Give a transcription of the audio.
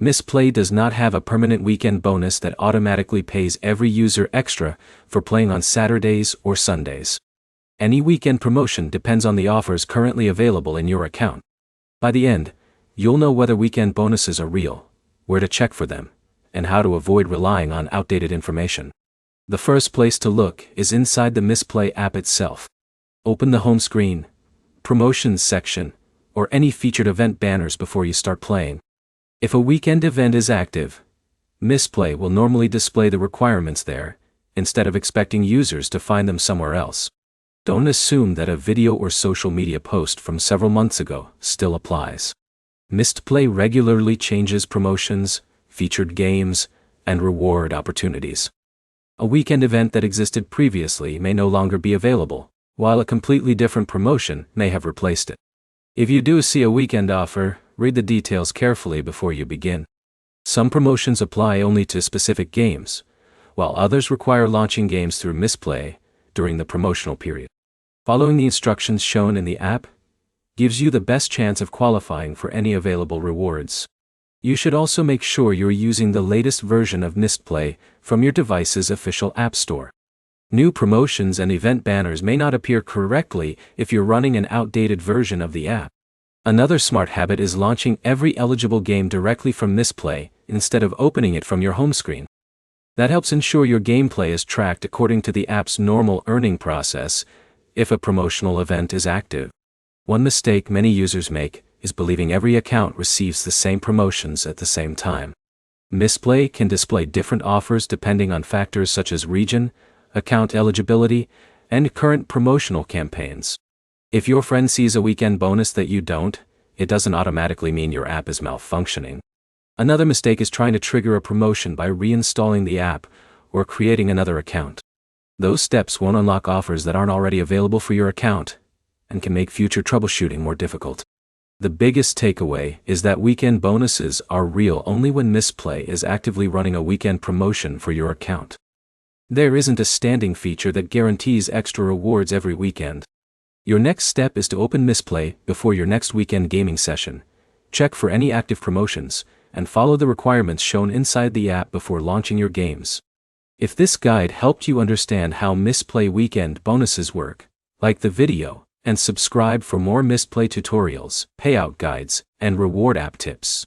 Mistplay does not have a permanent weekend bonus that automatically pays every user extra for playing on Saturdays or Sundays. Any weekend promotion depends on the offers currently available in your account. By the end, you'll know whether weekend bonuses are real, where to check for them, and how to avoid relying on outdated information. The first place to look is inside the Mistplay app itself. Open the home screen, promotions section, or any featured event banners before you start playing. If a weekend event is active, Mistplay will normally display the requirements there, instead of expecting users to find them somewhere else. Don't assume that a video or social media post from several months ago still applies. Mistplay regularly changes promotions, featured games, and reward opportunities. A weekend event that existed previously may no longer be available, while a completely different promotion may have replaced it. If you do see a weekend offer, read the details carefully before you begin. Some promotions apply only to specific games, while others require launching games through Mistplay during the promotional period. Following the instructions shown in the app gives you the best chance of qualifying for any available rewards. You should also make sure you're using the latest version of Mistplay from your device's official app store. New promotions and event banners may not appear correctly if you're running an outdated version of the app. Another smart habit is launching every eligible game directly from Mistplay instead of opening it from your home screen. That helps ensure your gameplay is tracked according to the app's normal earning process if a promotional event is active. One mistake many users make is believing every account receives the same promotions at the same time. Mistplay can display different offers depending on factors such as region, account eligibility, and current promotional campaigns. If your friend sees a weekend bonus that you don't, it doesn't automatically mean your app is malfunctioning. Another mistake is trying to trigger a promotion by reinstalling the app or creating another account. Those steps won't unlock offers that aren't already available for your account and can make future troubleshooting more difficult. The biggest takeaway is that weekend bonuses are real only when Mistplay is actively running a weekend promotion for your account. There isn't a standing feature that guarantees extra rewards every weekend. Your next step is to open Mistplay before your next weekend gaming session, check for any active promotions, and follow the requirements shown inside the app before launching your games. If this guide helped you understand how Mistplay weekend bonuses work, like the video, and subscribe for more Mistplay tutorials, payout guides, and reward app tips.